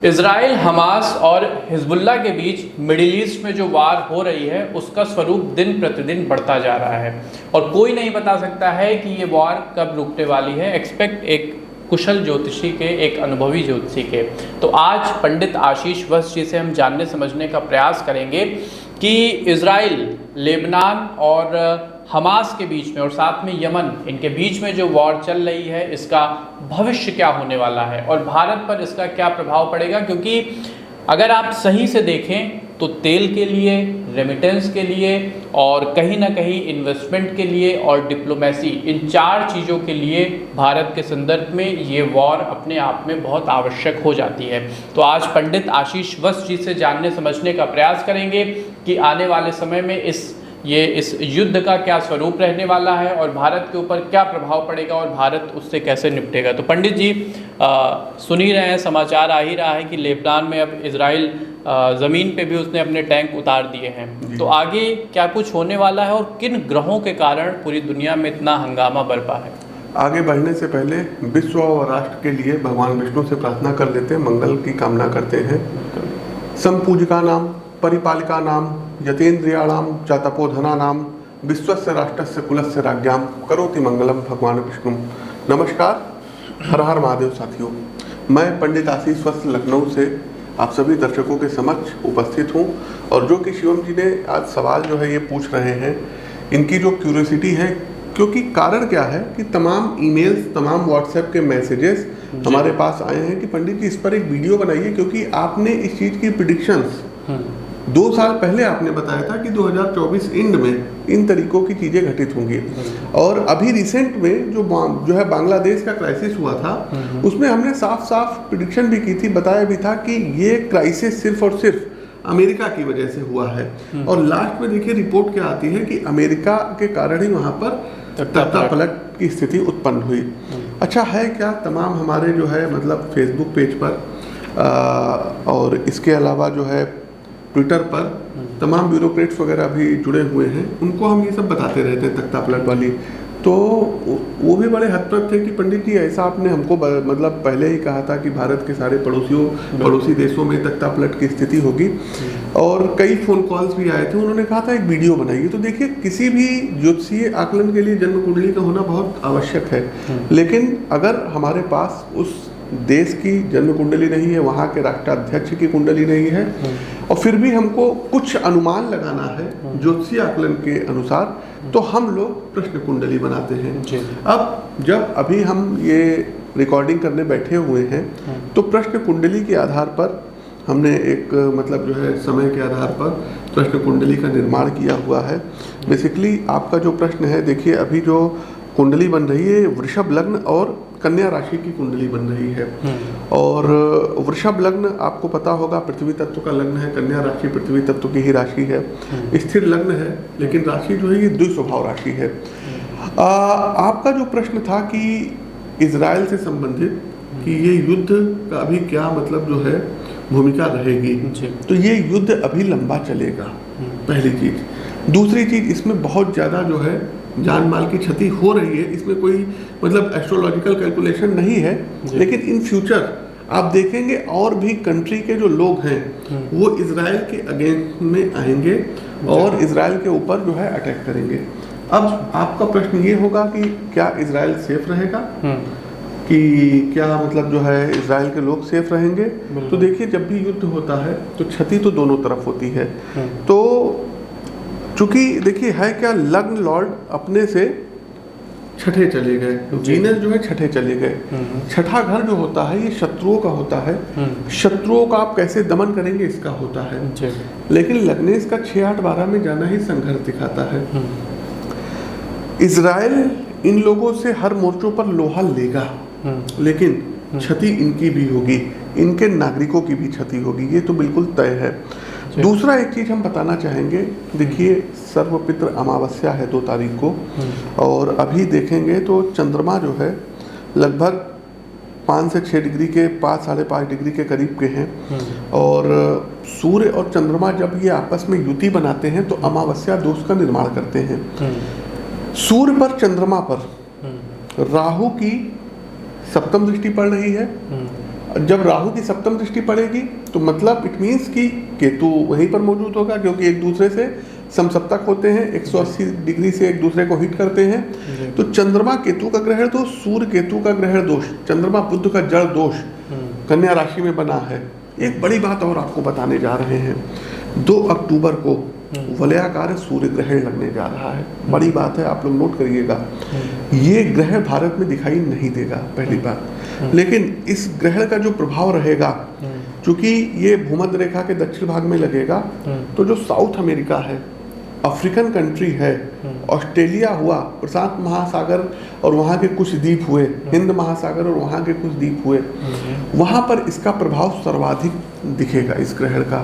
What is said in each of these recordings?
Israel, Hamas और Hezbollah के बीच middle east में जो वार हो रही है उसका स्वरूप दिन प्रतिदिन बढ़ता जा रहा है और कोई नहीं बता सकता है कि ये वार कब रुकने वाली है, एक्सपेक्ट एक कुशल ज्योतिषी के, एक अनुभवी ज्योतिषी के। तो आज पंडित आशीष वत्स जी से हम जानने समझने का प्रयास करेंगे कि इजराइल, लेबनान और हमास के बीच में और साथ में यमन, इनके बीच में जो वॉर चल रही है इसका भविष्य क्या होने वाला है और भारत पर इसका क्या प्रभाव पड़ेगा। क्योंकि अगर आप सही से देखें तो तेल के लिए, रेमिटेंस के लिए और कहीं ना कहीं इन्वेस्टमेंट के लिए और डिप्लोमेसी, इन चार चीज़ों के लिए भारत के संदर्भ में ये वॉर अपने आप में बहुत आवश्यक हो जाती है। तो आज पंडित आशीष वत्स जी से जानने समझने का प्रयास करेंगे कि आने वाले समय में इस युद्ध का क्या स्वरूप रहने वाला है और भारत के ऊपर क्या प्रभाव पड़ेगा और भारत उससे कैसे निपटेगा। तो पंडित जी, सुन ही रहे हैं, समाचार आ ही रहा है कि लेबनान में अब इजराइल ज़मीन पे भी उसने अपने टैंक उतार दिए हैं। तो आगे क्या कुछ होने वाला है और किन ग्रहों के कारण पूरी दुनिया में इतना हंगामा बरपा है? आगे बढ़ने से पहले विश्व और राष्ट्र के लिए भगवान विष्णु से प्रार्थना कर लेते हैं, मंगल की कामना करते हैं। संपूजिका नाम, परिपालिका नाम, यतेन्द्रियाणाम च तपोधना नाम, विश्वस्य राष्ट्रस्य कुलस्य राज्ञाम करोति मंगलम भगवान विष्णु। नमस्कार, हर हर महादेव साथियों। मैं पंडित आशीष वत्स लखनऊ से आप सभी दर्शकों के समक्ष उपस्थित हूं और जो कि शिवम जी ने आज सवाल जो है ये पूछ रहे हैं, इनकी जो क्यूरियोसिटी है, क्योंकि कारण क्या है कि तमाम ईमेल्स, तमाम व्हाट्सएप के मैसेजेस हमारे पास आए हैं कि पंडित जी इस पर एक वीडियो बनाइए, क्योंकि आपने इस चीज़ की प्रिडिक्शंस 2 साल पहले आपने बताया था कि 2024 एंड में इन तरीकों की चीज़ें घटित होंगी। और अभी रिसेंट में जो है बांग्लादेश का क्राइसिस हुआ था, उसमें हमने साफ साफ प्रिडिक्शन भी की थी, बताया भी था कि ये क्राइसिस सिर्फ और सिर्फ अमेरिका की वजह से हुआ है। और लास्ट में देखिए रिपोर्ट क्या आती है कि अमेरिका के कारण ही वहाँ पर तख्ता पलट की स्थिति उत्पन्न हुई। अच्छा है क्या, तमाम हमारे जो है मतलब फेसबुक पेज पर और इसके अलावा जो है ट्विटर पर तमाम ब्यूरोक्रेट्स वगैरह भी जुड़े हुए हैं, उनको हम ये सब बताते रहते हैं तख्ता पलट वाली। तो वो भी बड़े हतप्रभ थे कि पंडित जी ऐसा आपने हमको मतलब पहले ही कहा था कि भारत के सारे पड़ोसी देशों में तख्ता पलट की स्थिति होगी। और कई फ़ोन कॉल्स भी आए थे, उन्होंने कहा था एक वीडियो बनाइए। तो देखिए, किसी भी ज्योतिषीय आकलन के लिए जन्म कुंडली का होना बहुत आवश्यक है, लेकिन अगर हमारे पास उस देश की जन्म कुंडली नहीं है, वहाँ के राष्ट्राध्यक्ष की कुंडली नहीं है, और फिर भी हमको कुछ अनुमान लगाना है ज्योतिषीय आकलन के अनुसार, तो हम लोग प्रश्न कुंडली बनाते हैं। अब जब अभी हम ये रिकॉर्डिंग करने बैठे हुए हैं तो प्रश्न कुंडली के आधार पर हमने एक मतलब जो है समय के आधार पर प्रश्न कुंडली का निर्माण किया हुआ है। बेसिकली आपका जो प्रश्न है, देखिए अभी जो कुंडली बन रही है वृषभ लग्न और कन्या राशि की कुंडली बन रही है। और वृषभ लग्न आपको पता होगा पृथ्वी तत्व का लग्न है, कन्या राशि पृथ्वी तत्व की ही राशि है, स्थिर लग्न है, लेकिन राशि जो है ये द्विस्वभाव राशि है। आपका जो प्रश्न था कि इजराइल से संबंधित कि ये युद्ध का अभी क्या मतलब जो है भूमिका रहेगी, तो ये युद्ध अभी लंबा चलेगा, पहली चीज। दूसरी चीज, इसमें बहुत ज़्यादा जो है जान माल की क्षति हो रही है, इसमें कोई मतलब एस्ट्रोलॉजिकल कैलकुलेशन नहीं है, लेकिन इन फ्यूचर आप देखेंगे और भी कंट्री के जो लोग हैं वो इजराइल के अगेंस्ट में आएंगे और इजराइल के ऊपर जो है अटैक करेंगे। अब आपका प्रश्न ये होगा कि क्या इजराइल सेफ रहेगा, कि क्या मतलब जो है इजराइल के लोग सेफ रहेंगे? तो देखिए, जब भी युद्ध होता है तो क्षति तो दोनों तरफ होती है। तो चूंकि देखिए है क्या, लग्न लॉर्ड अपने से छठे चले गए, वीनस जो है छठे चले गए। छठा घर जो होता है ये शत्रुओं का होता है, शत्रुओं का आप कैसे दमन करेंगे इसका होता है। लेकिन लग्नेश का 6, 8, 12 में जाना ही संघर्ष दिखाता है। इजराइल इन लोगों से हर मोर्चों पर लोहा लेगा, लेकिन क्षति इनकी भी होगी, इनके नागरिकों की भी क्षति होगी, ये तो बिल्कुल तय है। दूसरा एक चीज़ हम बताना चाहेंगे, देखिए सर्वपित्र अमावस्या है 2 तारीख को, और अभी देखेंगे तो चंद्रमा जो है लगभग 5 से 6 डिग्री के 5, 5.5 डिग्री के करीब के हैं। और सूर्य और चंद्रमा जब ये आपस में युति बनाते हैं तो अमावस्या दोष का निर्माण करते हैं। सूर्य पर, चंद्रमा पर राहु की 7वीं दृष्टि पड़ रही है, जब राहु की सप्तम दृष्टि पड़ेगी तो मतलब इट मीन्स कि केतु वहीं पर मौजूद होगा, क्योंकि एक दूसरे से समसप्तक होते हैं, 180 डिग्री से एक दूसरे को हिट करते हैं। तो चंद्रमा केतु का ग्रहण दोष, सूर्य केतु का ग्रहण दोष, चंद्रमा बुध का जड़ दोष कन्या राशि में बना है। एक बड़ी बात और आपको बताने जा रहे हैं, 2 अक्टूबर को वलयाकार सूर्य ग्रहण लगने जा रहा है। बड़ी बात है, आप लोग नोट करिएगा। ये ग्रह भारत में दिखाई नहीं देगा, पहली बात। लेकिन इस ग्रहण का जो प्रभाव रहेगा, चूंकि ये भूमध्य रेखा के दक्षिण भाग में लगेगा, तो जो साउथ अमेरिका है, अफ्रीकन कंट्री है, ऑस्ट्रेलिया हुआ, प्रशांत महासागर और वहाँ के कुछ द्वीप हुए, हिंद महासागर और वहाँ के कुछ द्वीप हुए, वहाँ पर इसका प्रभाव सर्वाधिक दिखेगा इस ग्रहण का।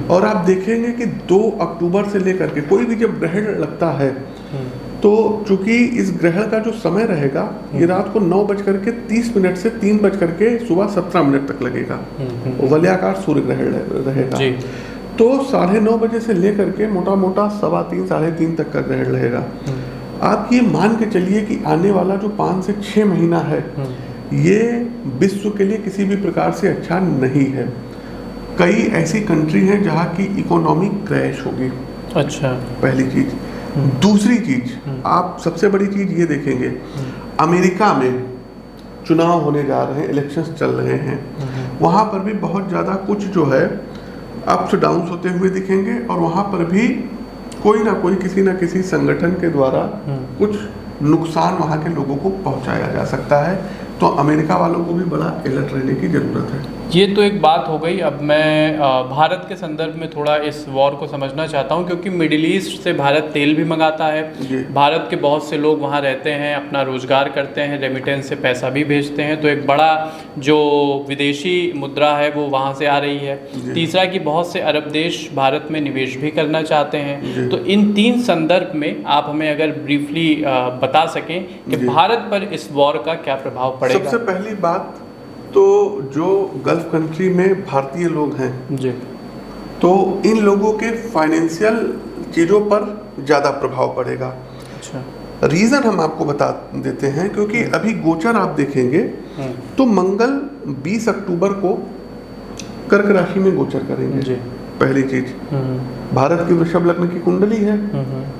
और आप देखेंगे कि 2 अक्टूबर से लेकर के कोई भी जब ग्रहण लगता है, तो चूंकि इस ग्रहण का जो समय रहेगा, ये रात को 9:30 से 3 सुबह 17 तक लगेगा। वलयाकार सूर्य ग्रहण रहेगा। तो 9:30 बजे से लेकर के मोटा मोटा 3:15 साढ़े 3 तक का ग्रहण रहेगा। आप ये मान के चलिए कि आने वाला जो 5 से 6 महीना है, ये विश्व के लिए किसी भी प्रकार से अच्छा नहीं है। कई ऐसी कंट्री हैं जहाँ की इकोनॉमी क्रैश होगी। अच्छा, पहली चीज। दूसरी चीज, आप सबसे बड़ी चीज ये देखेंगे, अमेरिका में चुनाव होने जा रहे हैं, इलेक्शंस चल रहे हैं, वहाँ पर भी बहुत ज़्यादा कुछ जो है अप्स डाउन्स होते हुए दिखेंगे, और वहाँ पर भी कोई ना कोई किसी ना किसी संगठन के द्वारा कुछ नुकसान वहाँ के लोगों को पहुँचाया जा सकता है। तो अमेरिका वालों को भी बड़ा अलर्ट रहने की ज़रूरत है। ये तो एक बात हो गई। अब मैं भारत के संदर्भ में थोड़ा इस वॉर को समझना चाहता हूँ, क्योंकि मिडिल ईस्ट से भारत तेल भी मंगाता है, भारत के बहुत से लोग वहाँ रहते हैं, अपना रोजगार करते हैं, रेमिटेंस से पैसा भी भेजते हैं, तो एक बड़ा जो विदेशी मुद्रा है वो वहाँ से आ रही है। तीसरा कि बहुत से अरब देश भारत में निवेश भी करना चाहते हैं। तो इन 3 संदर्भ में आप हमें अगर ब्रीफली बता सकें कि भारत पर इस वॉर का क्या प्रभाव पड़ेगा। सबसे पहली बात तो जो गल्फ कंट्री में भारतीय लोग हैं जी, तो इन लोगों के फाइनेंशियल चीज़ों पर ज़्यादा प्रभाव पड़ेगा। अच्छा, रीज़न हम आपको बता देते हैं, क्योंकि अभी गोचर आप देखेंगे तो मंगल 20 अक्टूबर को कर्क राशि में गोचर करेंगे जी। पहली चीज, भारत की वृषभ लग्न की कुंडली है,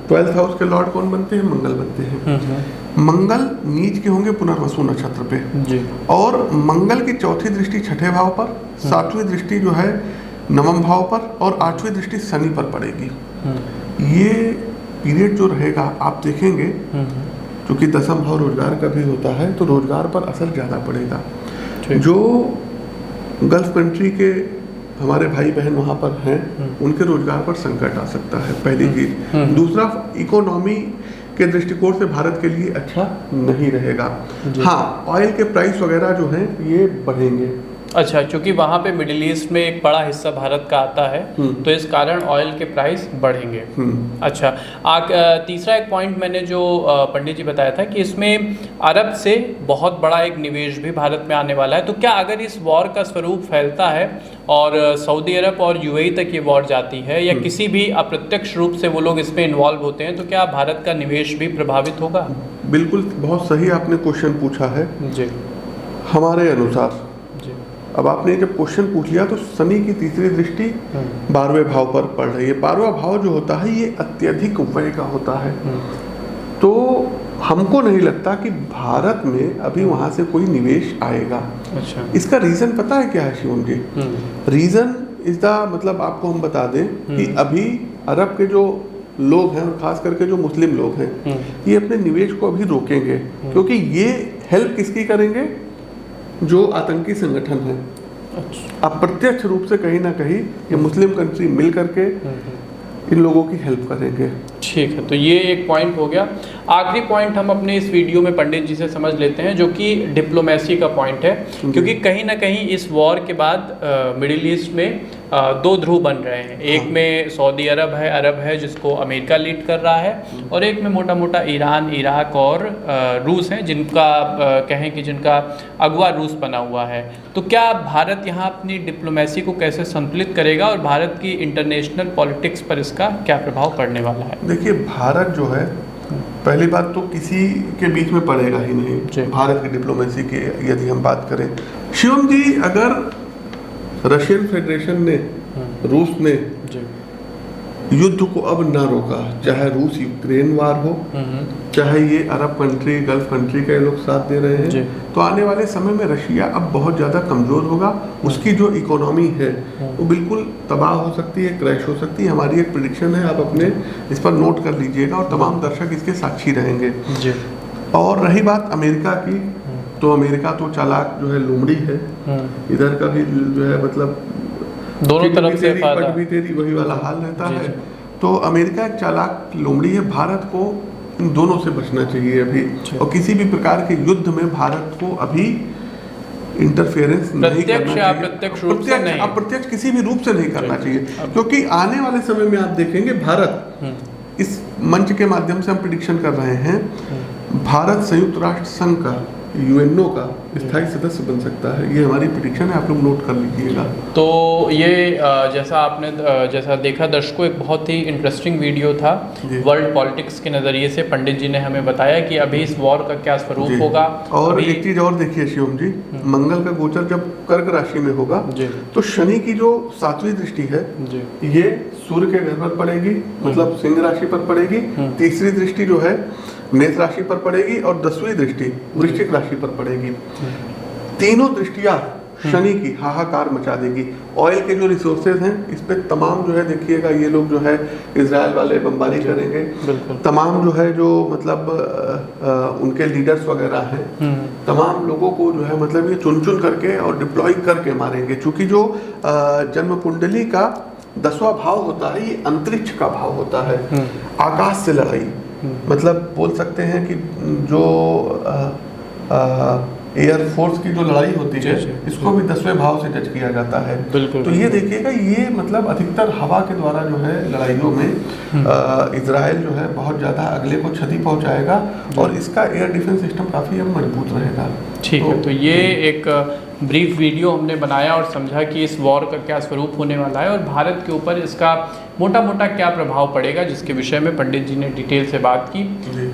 12th हाउस के लॉर्ड कौन बनते हैं? मंगल बनते हैं। मंगल नीच के होंगे पुनर्वसु नक्षत्र पे जी। और मंगल की 4थी दृष्टि 6ठे भाव पर, 7वीं दृष्टि जो है 9वें भाव पर, और 8वीं दृष्टि शनि पर पड़ेगी। ये पीरियड जो रहेगा आप देखेंगे, क्योंकि 10वां भाव रोजगार का भी होता है, तो रोजगार पर असर ज्यादा पड़ेगा। जो गल्फ कंट्री के हमारे भाई बहन वहाँ पर हैं, उनके रोजगार पर संकट आ सकता है, पहली चीज। दूसरा, इकोनॉमी के दृष्टिकोण से भारत के लिए अच्छा नहीं रहेगा। हाँ, ऑयल के प्राइस वगैरह जो हैं ये बढ़ेंगे। अच्छा, क्योंकि वहाँ पे मिडिल ईस्ट में एक बड़ा हिस्सा भारत का आता है, तो इस कारण ऑयल के प्राइस बढ़ेंगे। अच्छा, तीसरा एक पॉइंट मैंने जो पंडित जी बताया था कि इसमें अरब से बहुत बड़ा एक निवेश भी भारत में आने वाला है। तो क्या अगर इस वॉर का स्वरूप फैलता है और सऊदी अरब और यूएई तक ये वॉर जाती है, या किसी भी अप्रत्यक्ष रूप से वो लोग इसमें इन्वॉल्व होते हैं, तो क्या भारत का निवेश भी प्रभावित होगा? बिल्कुल, बहुत सही आपने क्वेश्चन पूछा है जी। हमारे अनुसार अब आपने जब क्वेश्चन पूछ लिया, तो शनि की 3री दृष्टि 12वें भाव पर पड़ रही है। 12वां भाव जो होता है ये अत्यधिक व्यय का होता है, तो हमको नहीं लगता कि भारत में अभी वहां से कोई निवेश आएगा। अच्छा, इसका रीजन पता है क्या है शिवम जी? रीजन इज द, मतलब आपको हम बता दें कि अभी अरब के जो लोग हैं, और खास करके जो मुस्लिम लोग हैं, ये अपने निवेश को अभी रोकेंगे, क्योंकि ये हेल्प किसकी करेंगे? जो आतंकी संगठन है। अच्छा, अप्रत्यक्ष रूप से कहीं ना कहीं ये मुस्लिम कंट्री मिल करके इन लोगों की हेल्प करेंगे। ठीक है, तो ये एक पॉइंट हो गया। आखिरी पॉइंट हम अपने इस वीडियो में पंडित जी से समझ लेते हैं, जो कि डिप्लोमेसी का पॉइंट है, क्योंकि कहीं ना कहीं इस वॉर के बाद मिडिल ईस्ट में 2 ध्रुव बन रहे हैं। एक में सऊदी अरब है जिसको अमेरिका लीड कर रहा है, और एक में मोटा मोटा ईरान, इराक और रूस हैं, जिनका कहें कि जिनका अगवा रूस बना हुआ है। तो क्या भारत यहाँ अपनी डिप्लोमेसी को कैसे संतुलित करेगा, और भारत की इंटरनेशनल पॉलिटिक्स पर इसका क्या प्रभाव पड़ने वाला है? देखिए, भारत जो है पहली बात तो किसी के बीच में पड़ेगा ही जी। नहीं भारत की डिप्लोमेसी की यदि हम बात करें। शिवम जी, अगर रशियन फेडरेशन ने, रूस ने जी। युद्ध को अब ना रोका, चाहे रूस यूक्रेन वार हो, चाहे ये अरब कंट्री, गल्फ कंट्री के लोग साथ दे रहे जी। हैं, तो आने वाले समय में रशिया अब बहुत ज़्यादा कमज़ोर होगा। उसकी जो इकोनॉमी है वो बिल्कुल तबाह हो सकती है, क्रैश हो सकती है। हमारी एक प्रिडिक्शन है, आप अपने इस पर नोट कर लीजिएगा और तमाम दर्शक इसके साक्षी रहेंगे जी। और रही बात अमेरिका की, तो अमेरिका तो चालाक जो है लोमड़ी है, इधर का भी जो है मतलब दोनों तरफ से फायदा, पट भी तेरी वही वाला हाल रहता जी, है। जी। तो अमेरिका एक चालाक लोमड़ी है। भारत को इन दोनों से बचना चाहिए अभी, और किसी भी प्रकार के युद्ध में भारत को अभी इंटरफेरेंस नहीं करना चाहिए, अप्रत्यक्ष रूप से नहीं, अप्रत्यक्ष किसी भी रूप से नहीं करना चाहिए, क्योंकि आने वाले समय में आप देखेंगे भारत, इस मंच के माध्यम से हम प्रिडिक्शन कर रहे हैं, भारत संयुक्त राष्ट्र संघ का, यूएनओ का स्थायी सदस्य बन सकता है। ये हमारी प्रिडिक्शन है, आप लोग नोट कर लीजिएगा। तो ये जैसा आपने जैसा देखा दर्शकों, एक बहुत ही इंटरेस्टिंग वीडियो था। वर्ल्ड पॉलिटिक्स के नज़रिए से पंडित जी ने हमें बताया कि अभी इस वॉर का क्या स्वरूप होगा। और एक चीज़ और देखिए शिवम जी, मंगल का गोचर जब कर्क राशि में होगा तो शनि की जो 7वीं दृष्टि है ये सूर्य के घर पर पड़ेगी, मतलब सिंह राशि पर पड़ेगी। तीसरी दृष्टि जो है मेष राशि पर पड़ेगी और 10वीं दृष्टि वृश्चिक राशि पर पड़ेगी। तीनों दृष्टियां शनि की हाहाकार मचा देगी। ऑयल के जो रिसोर्सेज हैं इस पे तमाम जो है देखिएगा, ये लोग जो है इजराइल वाले बमबारी करेंगे, तमाम जो है जो मतलब उनके लीडर्स वगैरह हैं, तमाम लोगों को जो है मतलब ये चुन चुन करके और डिप्लॉय करके मारेंगे। चूंकि जो जन्म कुंडली का 10वां भाव होता है ये अंतरिक्ष का भाव होता है, आकाश से लड़ाई, मतलब बोल सकते हैं कि जो एयरफोर्स की जो लड़ाई होती है इसको भी 10वें भाव से जज किया जाता है। तो ये देखिएगा, ये मतलब अधिकतर हवा के द्वारा जो है लड़ाइयों में इजराइल जो है बहुत ज़्यादा अगले को क्षति पहुंचाएगा और इसका एयर डिफेंस सिस्टम काफ़ी अब मजबूत रहेगा। ठीक है, तो ये एक ब्रीफ वीडियो हमने बनाया और समझा कि इस वॉर का क्या स्वरूप होने वाला है और भारत के ऊपर इसका मोटा मोटा क्या प्रभाव पड़ेगा, जिसके विषय में पंडित जी ने डिटेल से बात की।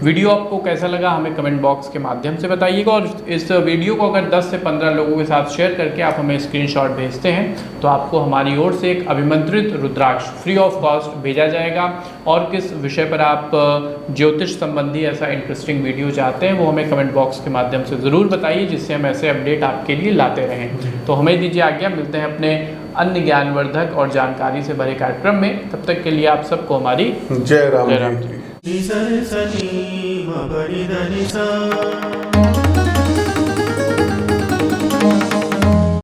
वीडियो आपको कैसा लगा हमें कमेंट बॉक्स के माध्यम से बताइएगा और इस वीडियो को अगर 10 से 15 लोगों के साथ शेयर करके आप हमें स्क्रीनशॉट भेजते हैं तो आपको हमारी ओर से एक अभिमंत्रित रुद्राक्ष फ्री ऑफ कॉस्ट भेजा जाएगा। और किस विषय पर आप ज्योतिष संबंधी ऐसा इंटरेस्टिंग वीडियो चाहते हैं वो हमें कमेंट बॉक्स के माध्यम से ज़रूर बताइए, जिससे हम ऐसे अपडेट आपके लिए लाते रहें। तो हमें दीजिए आज्ञा, मिलते हैं अपने अन्य ज्ञानवर्धक और जानकारी से भरे कार्यक्रम में। तब तक के लिए आप सबको हमारी जय राम जी।